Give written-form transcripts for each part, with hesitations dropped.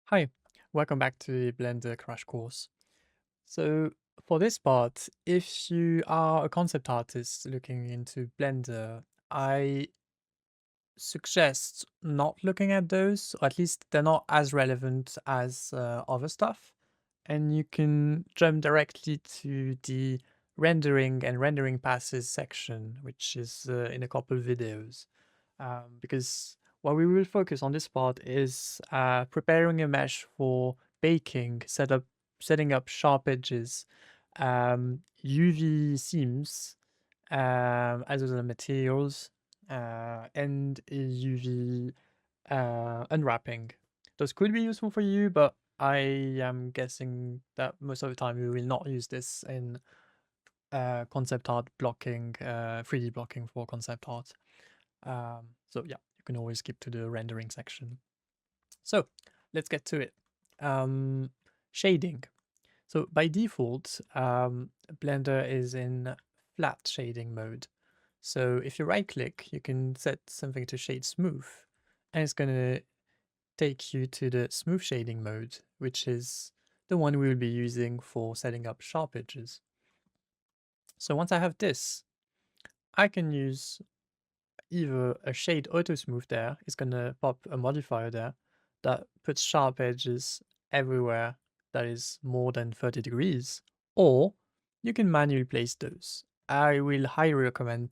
Hi, welcome back to the Blender Crash Course. So for this part, if you are a concept artist looking into Blender, I suggest not looking at those, or at least they're not as relevant as other stuff. And you can jump directly to the rendering and rendering passes section, which is in a couple videos. Because what we will focus on this part is preparing a mesh for baking, setting up sharp edges, UV seams, as well as materials, and UV unwrapping. Those could be useful for you, but I am guessing that most of the time we will not use this in concept art blocking, 3D blocking for concept art. So yeah, you can always skip to the rendering section. So let's get to it. Shading. So by default, Blender is in flat shading mode. So if you right click, you can set something to shade smooth, and it's going to take you to the smooth shading mode, which is the one we will be using for setting up sharp edges. So once I have this, I can use either a shade auto smooth there, it's going to pop a modifier there that puts sharp edges everywhere that is more than 30 degrees, or you can manually place those. I will highly recommend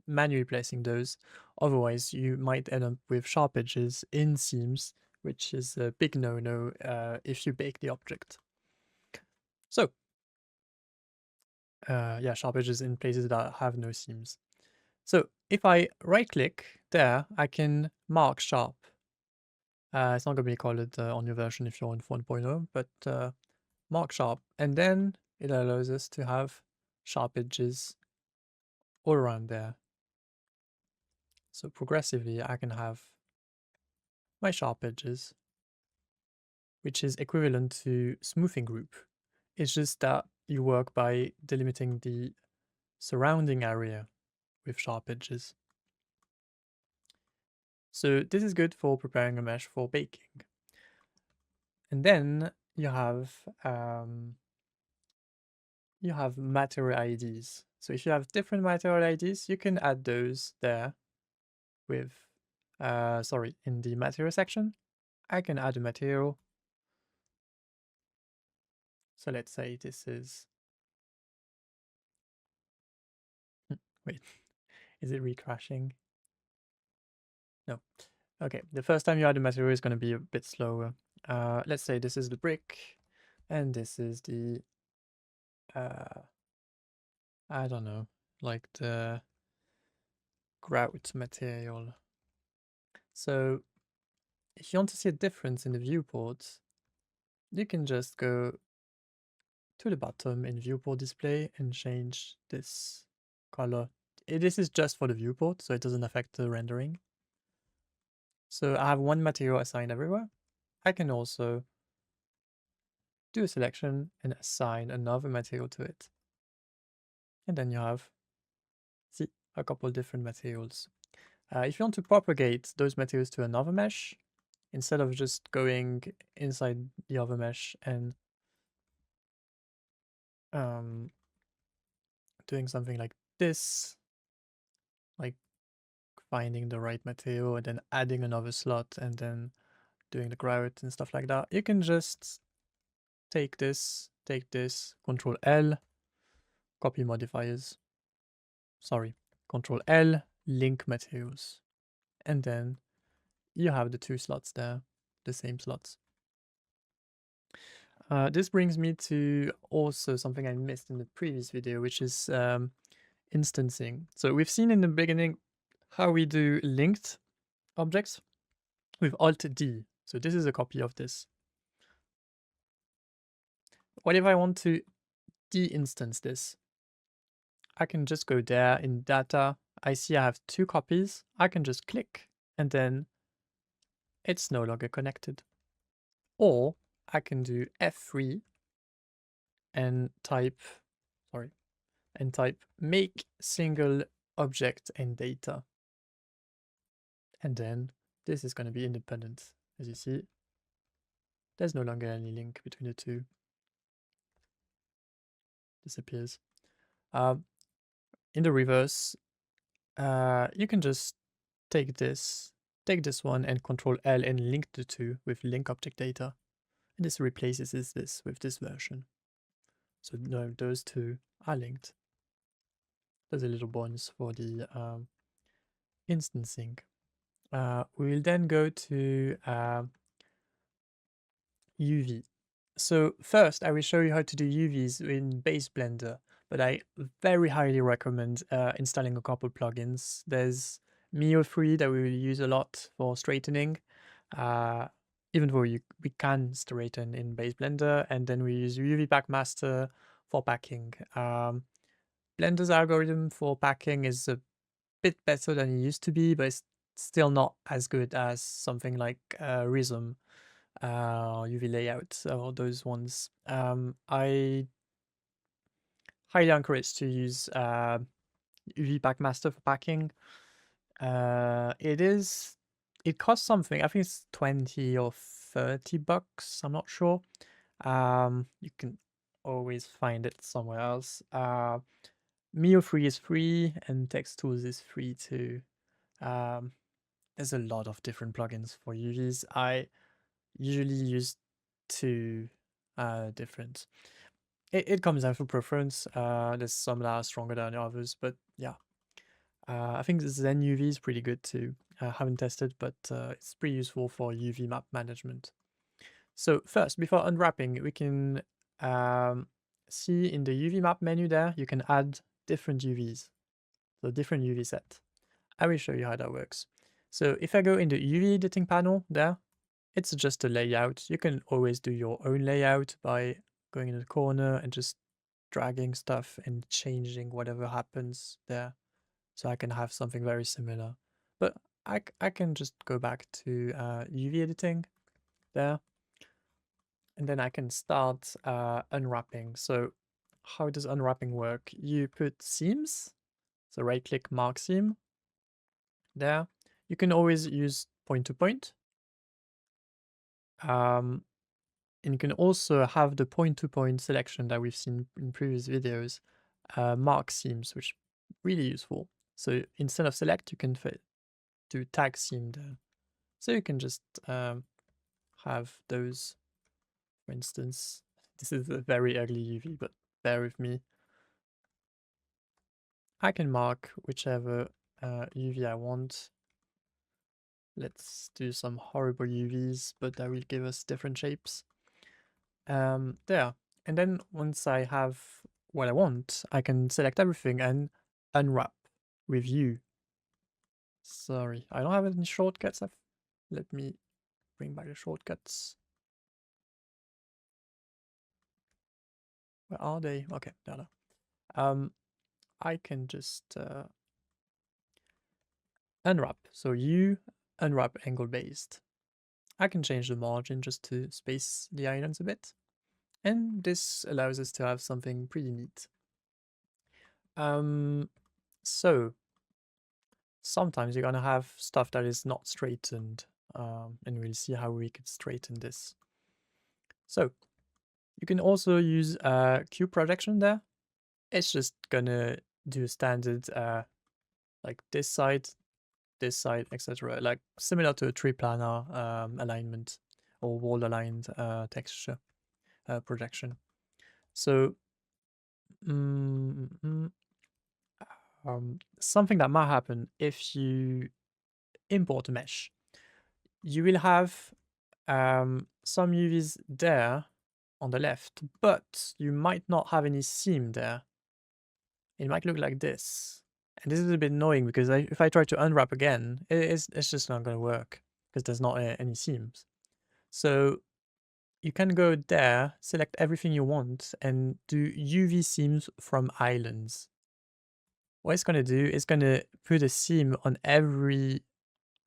manually placing those, otherwise you might end up with sharp edges in seams, which is a big no-no if you bake the object. So, yeah, sharp edges in places that have no seams. So if I right click there, I can mark sharp. It's not going to be called on your version if you're on 1.0, but mark sharp. And then it allows us to have sharp edges all around there. So progressively, I can have my sharp edges, which is equivalent to smoothing group. It's just that you work by delimiting the surrounding area with sharp edges. So this is good for preparing a mesh for baking. And then you have material IDs. So if you have different material IDs, you can add those there with in the material section. I can add a material. So let's say this is wait, is it recrashing? No. Okay, the first time you add a material is going to be a bit slower. Let's say this is the brick, and this is the I don't know, like the grout material. So if you want to see a difference in the viewports, you can just go to the bottom in viewport display and change this color. This is just for the viewport, so it doesn't affect the rendering. So I have one material assigned everywhere. I can also do a selection and assign another material to it. And then you have, see, a couple different materials. If you want to propagate those materials to another mesh, instead of just going inside the other mesh and doing something like this, like finding the right material and then adding another slot and then doing the grout and stuff like that, you can just take this, Control L, copy modifiers, Control L, link materials, and then you have the two slots there, the same slots. This brings me to also something I missed in the previous video, which is instancing. So we've seen in the beginning how we do linked objects with Alt-D. So this is a copy of this. What if I want to de-instance this? I can just go there in data. I see I have two copies. I can just click and then it's no longer connected. Or I can do F3 and type make single object and data. And then this is going to be independent. As you see, there's no longer any link between the two. Disappears. In the reverse, you can just take this one and Control L and link the two with link object data. And this replaces this with this version. So now those two are linked. There's a little bonus for the instancing. We will then go to UV. So first, I will show you how to do UVs in base Blender, but I very highly recommend installing a couple plugins. There's Mio3 that we will use a lot for straightening, even though we can straighten in base Blender, and then we use UV Packmaster for packing. Blender's algorithm for packing is a bit better than it used to be, but it's still not as good as something like Rhythm, UV Layout, or those ones. I highly encourage to use UV Packmaster for packing. It costs something. I think it's 20 or 30 bucks. I'm not sure. You can always find it somewhere else. Mio3 is free and TextTools is free too. There's a lot of different plugins for UVs. I usually use two different. It comes down to preference. There's some that are stronger than others, but yeah. I think Zen UV is pretty good too. I haven't tested, but it's pretty useful for UV map management. So first, before unwrapping, we can see in the UV map menu there, you can add different UVs. So different UV set. I will show you how that works. So if I go in the UV editing panel there, it's just a layout. You can always do your own layout by going in the corner and just dragging stuff and changing whatever happens there. So I can have something very similar. But I can just go back to UV editing there. And then I can start unwrapping. So how does unwrapping work? You put seams. So right click mark seam there. You can always use point to point. And you can also have the point to point selection that we've seen in previous videos, mark seams, which is really useful. So instead of select, you can do tag seam there. So you can just have those, for instance. This is a very ugly UV, but bear with me. I can mark whichever UV I want. Let's do some horrible UVs, but that will give us different shapes. There. And then once I have what I want, I can select everything and unwrap with U. Sorry, I don't have any shortcuts. Let me bring back the shortcuts. Where are they? Okay, there. I can just unwrap. So U unwrap angle based. I can change the margin just to space the islands a bit. And this allows us to have something pretty neat. So sometimes you're gonna have stuff that is not straightened, and we'll see how we could straighten this. So you can also use cube projection there. It's just gonna do a standard like this side, etc. Like similar to a triplanar alignment or wall aligned texture projection. So something that might happen if you import a mesh, you will have some UVs there on the left, but you might not have any seam there. It might look like this. And this is a bit annoying because if I try to unwrap again, it's just not going to work because there's not any seams. So you can go there, select everything you want, and do UV seams from islands. What it's going to do is going to put a seam on every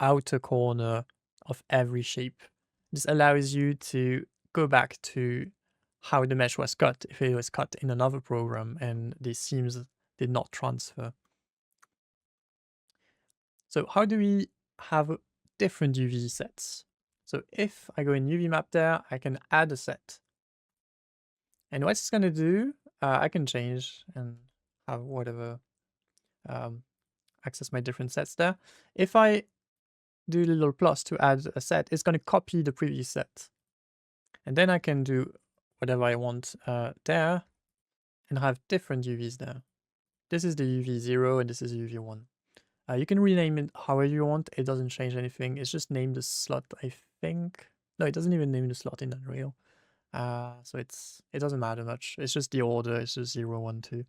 outer corner of every shape. This allows you to go back to how the mesh was cut if it was cut in another program and the seams did not transfer. So how do we have different UV sets. So if I go in UV map there, I can add a set. And what it's going to do, I can change and have whatever, access my different sets there. If I do a little plus to add a set, it's going to copy the previous set. And then I can do whatever I want there and have different UVs there. This is the UV0 and this is UV1. You can rename it however you want. It doesn't change anything. It's just name the slot, I think. No, it doesn't even name the slot in Unreal. So it doesn't matter much. It's just the order. It's just 0, 1, 2.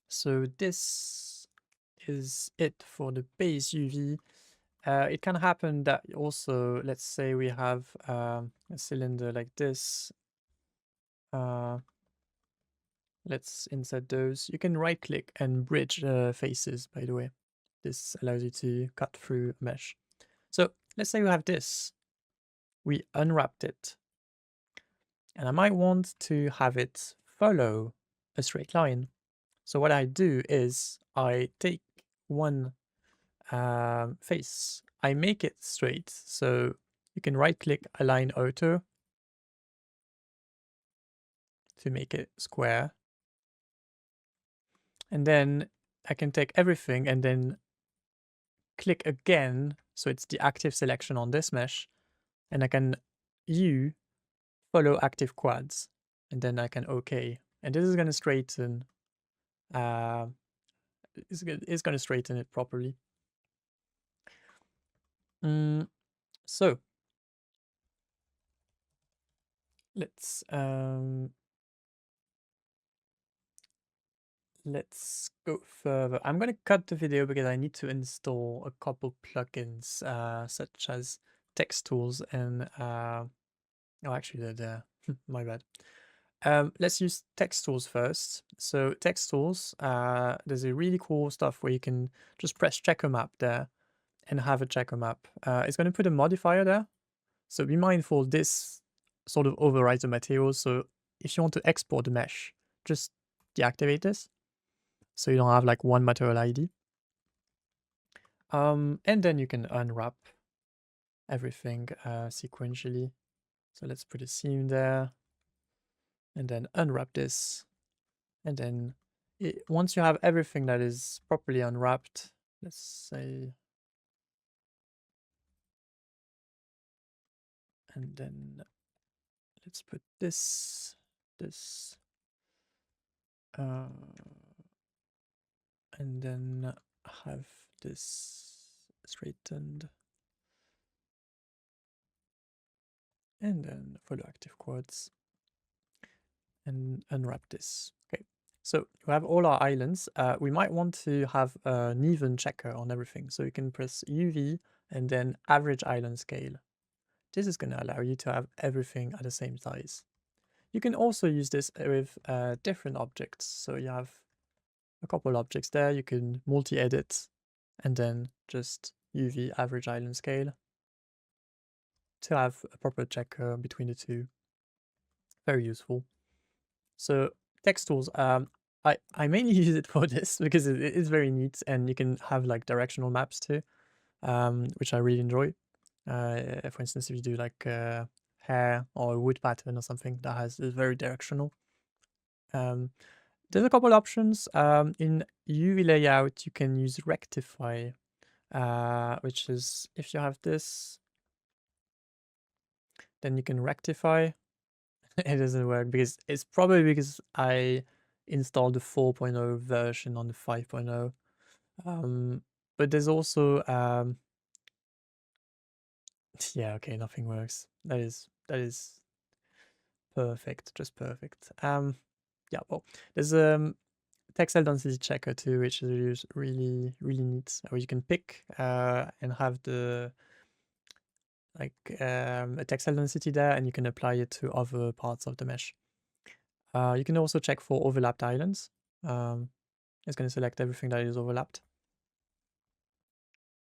So this is it for the base UV. It can happen that also, let's say we have a cylinder like this. Let's insert those. You can right click and bridge faces, by the way. This allows you to cut through a mesh. So let's say we have this. We unwrapped it. And I might want to have it follow a straight line. So what I do is I take one face, I make it straight. So you can right click align auto to make it square. And then I can take everything and then click again. So it's the active selection on this mesh. And I can follow active quads. And then I can OK. And this is going to straighten. It's going to straighten it properly. So let's go further. I'm going to cut the video because I need to install a couple plugins such as text tools and oh, actually they're there. My bad. Let's use text tools first. So text tools, there's a really cool stuff where you can just press checker map there and have a checker map. It's going to put a modifier there. So be mindful, this sort of overrides the materials. So if you want to export the mesh, just deactivate this. So you don't have like one material ID. And then you can unwrap everything sequentially. So let's put a seam there and then unwrap this. And then once you have everything that is properly unwrapped, let's say, and then let's put this, and then have this straightened, and then follow active quads, and unwrap this. Okay, so we have all our islands. We might want to have an even checker on everything. So you can press UV and then average island scale. This is going to allow you to have everything at the same size. You can also use this with different objects. So you have a couple objects there. You can multi-edit and then just UV average island scale to have a proper checker between the two. Very useful. So text tools, I mainly use it for this because it is very neat and you can have like directional maps too, which I really enjoy. For instance, if you do like hair or a wood pattern or something that is very directional. There's a couple options. In UV layout, you can use rectify, which is if you have this, then you can rectify. It doesn't work because it's probably because I installed the 4.0 version on the 5.0. But there's also yeah, okay, nothing works. That is perfect, just perfect. Yeah, well, there's textile density checker too, which is really neat, where you can pick and have the like a textile density there, and you can apply it to other parts of the mesh. You can also check for overlapped islands. It's going to select everything that is overlapped,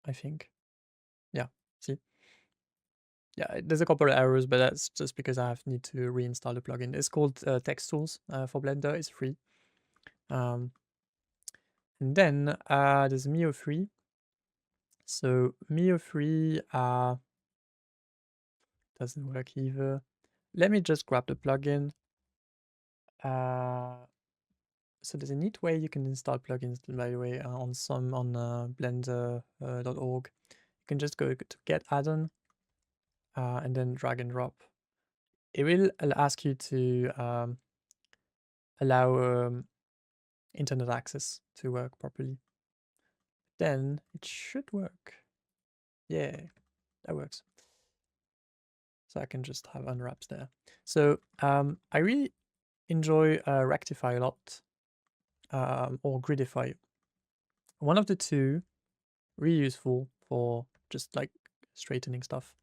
I think. Yeah, see? Yeah, there's a couple of errors, but that's just because I need to reinstall the plugin. It's called Text Tools for Blender. It's free. And then there's Mio 3. So Mio3 doesn't work either. Let me just grab the plugin. So there's a neat way you can install plugins, by the way, on blender.org. You can just go to get add-on and then drag and drop. It will ask you to allow internet access to work properly. Then it should work. Yeah, that works. So I can just have unwraps there. So I really enjoy Rectify a lot, or Gridify. One of the two, really useful for just like straightening stuff.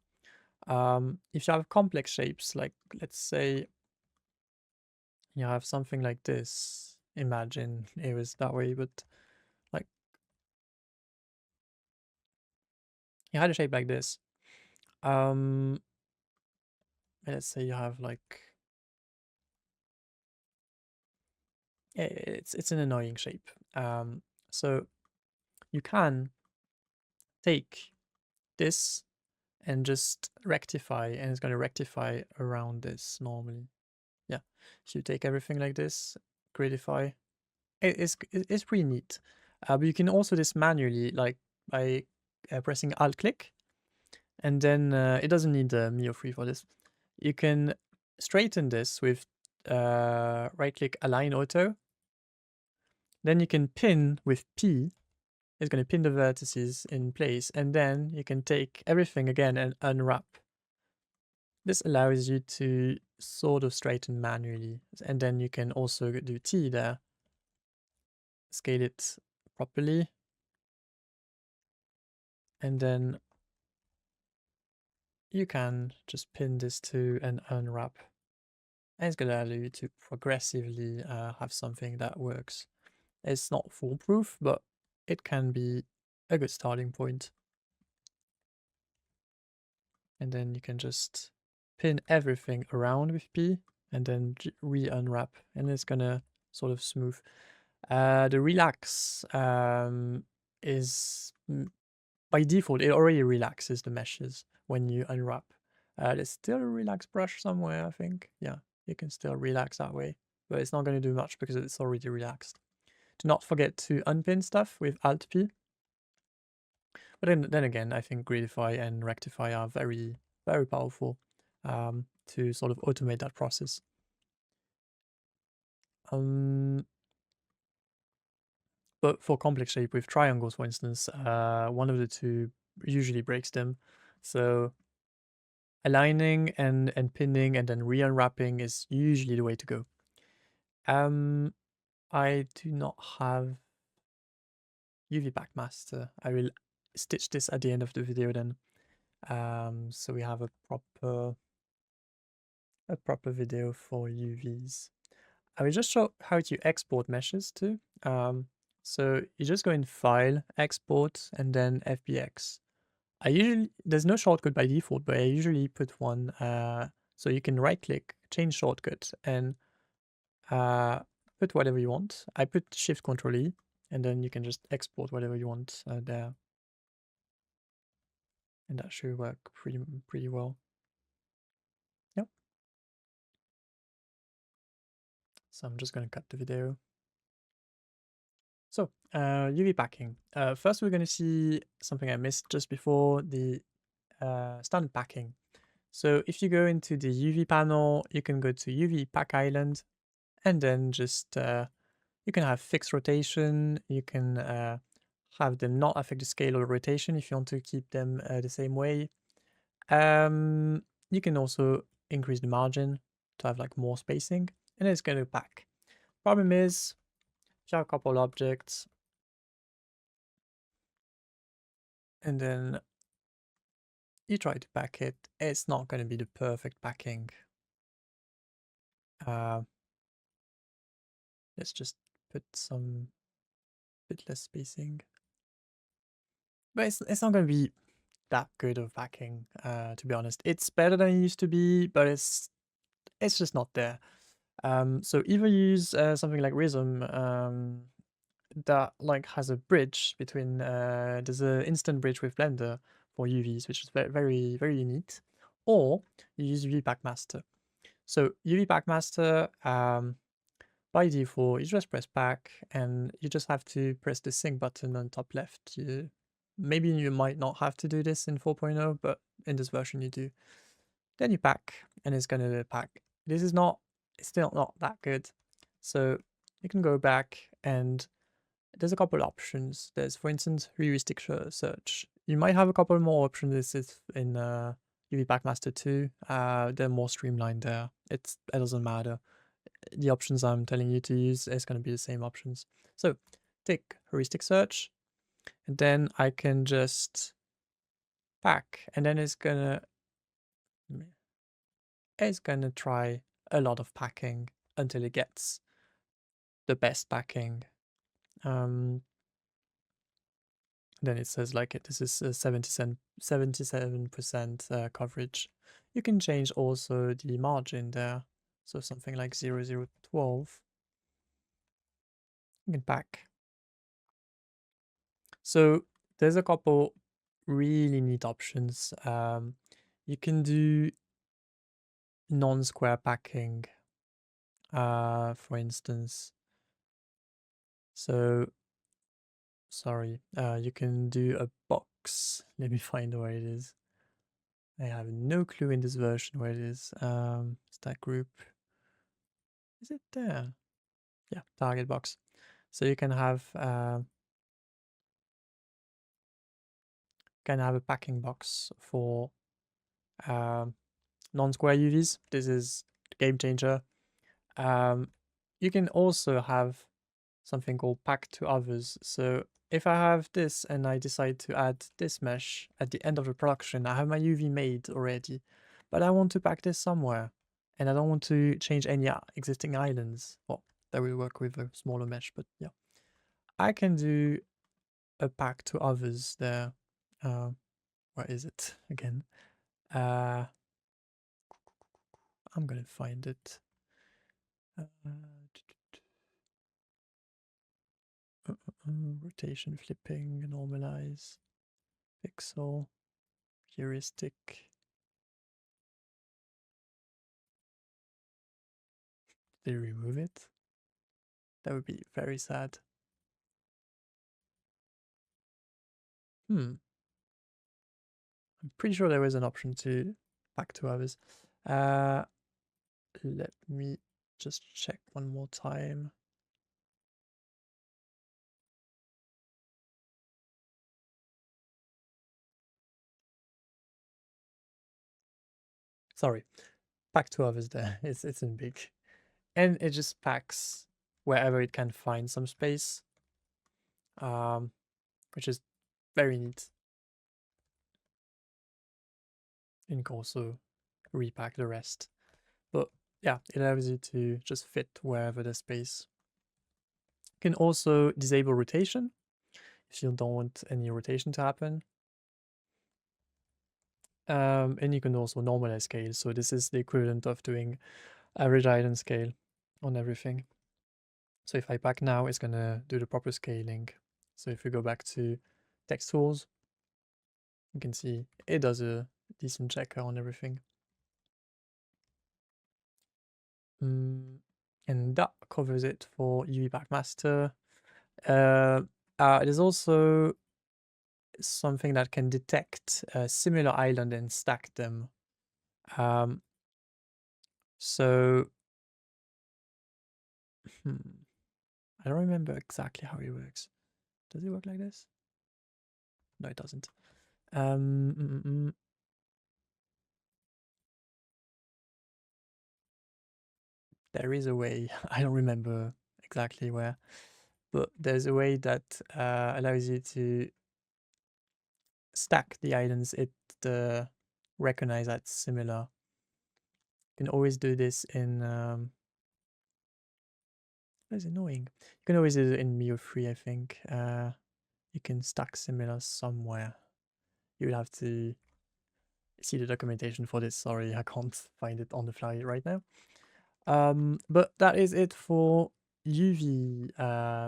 If you have complex shapes, like let's say you have something like this, imagine it was that way, but like you had a shape like this. Let's say you have like it's an annoying shape. So you can take this and just rectify, and it's going to rectify around this normally. Yeah, so you take everything like this, gridify. It's pretty neat. But you can also do this manually, like by pressing Alt click, and then it doesn't need the Mio3 for this. You can straighten this with right click Align Auto. Then you can pin with P. It's going to pin the vertices in place, and then you can take everything again and unwrap. This allows you to sort of straighten manually, and then you can also do T there, scale it properly, and then you can just pin this to and unwrap. And it's going to allow you to progressively have something that works. It's not foolproof, but it can be a good starting point. And then you can just pin everything around with P and then re-unwrap, and it's gonna sort of smooth. The relax is by default, it already relaxes the meshes when you unwrap. There's still a relax brush somewhere, I think. Yeah, you can still relax that way, but it's not going to do much because it's already relaxed. Do not forget to unpin stuff with Alt P. But then again, I think Gridify and Rectify are very, very powerful to sort of automate that process. But for complex shape with triangles, for instance, one of the two usually breaks them. So aligning and pinning and then re-unwrapping is usually the way to go. I do not have UV Packmaster. I will stitch this at the end of the video then. So we have a proper video for UVs. I will just show how to export meshes too. So you just go in File, Export, and then FBX. There's no shortcut by default, but I usually put one. So you can right click, change shortcut, and put whatever you want. I put Shift Control E, and then you can just export whatever you want there. And that should work pretty well. Yep. So I'm just going to cut the video. So UV packing. First, we're going to see something I missed just before, the standard packing. So if you go into the UV panel, you can go to UV Pack Island, and then just you can have fixed rotation. You can have them not affect the scale or rotation if you want to keep them the same way. You can also increase the margin to have like more spacing, and it's going to pack. Problem is, if you have a couple objects, and then you try to pack it, it's not going to be the perfect packing. Let's just put some bit less spacing. But it's not going to be that good of packing, to be honest. It's better than it used to be, but it's just not there. So either use something like Rhythm that like has a bridge between there's an instant bridge with Blender for UVs, which is very neat. Or you use UV Packmaster. So UV Packmaster, by default, you just press pack and you just have to press the sync button on top left. Maybe you might not have to do this in 4.0, but in this version you do. Then you pack and it's gonna pack. This is not, it's still not that good. So you can go back and there's a couple options. There's, for instance, heuristic search. You might have a couple more options. This is in UV Packmaster 2. They're more streamlined there. It doesn't matter. The options I'm telling you to use is going to be the same options. So take heuristic search, and then I can just pack, and then it's gonna try a lot of packing until it gets the best packing. Then it says like this is 77% coverage. You can change also the margin there, so something like 0012. You can pack. So there's a couple really neat options. You can do non-square packing, for instance. So sorry, you can do a box. Let me find where it is. I have no clue in this version where it is. Stack group. Is it there? Yeah, target box. So you can have a packing box for non-square UVs. This is the game changer. You can also have something called pack to others. So if I have this and I decide to add this mesh at the end of the production, I have my UV made already, but I want to pack this somewhere and I don't want to change any existing islands. Well, that will work with a smaller mesh, but yeah. I can do a pack to others there. Where is it again? I'm gonna find it. Rotation, flipping, normalize, pixel, heuristic. Did they remove it? That would be very sad. I'm pretty sure there was an option to pack to others. Let me just check one more time. Sorry, pack to others there. It's in big. And it just packs wherever it can find some space. Which is very neat. And you can also repack the rest. But yeah, it allows you to just fit wherever the space. You can also disable rotation if you don't want any rotation to happen. And you can also normalize scale. So this is the equivalent of doing average island scale on everything. So if I pack now, it's gonna do the proper scaling. So if we go back to text tools, you can see it does a decent checker on everything. And that covers it for UV Packmaster. It is also something that can detect a similar island and stack them. So I don't remember exactly how it works. Does it work like this? No, it doesn't. There is a way. I don't remember exactly where, but there's a way that allows you to stack the islands it recognize as similar. You can always do this in that's annoying. You can always do it in Mio3, I think. You can stack similar somewhere. You will have to see the documentation for this. Sorry, I can't find it on the fly right now. But that is it for UV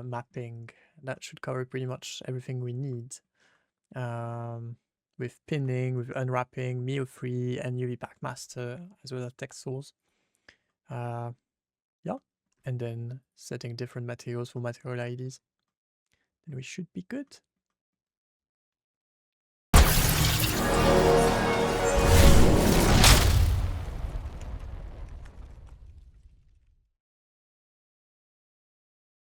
mapping. that should cover pretty much everything we need. With pinning, with unwrapping, MEO3, and UV Pack Master, as well as text source. Yeah, and then setting different materials for material IDs. Then we should be good.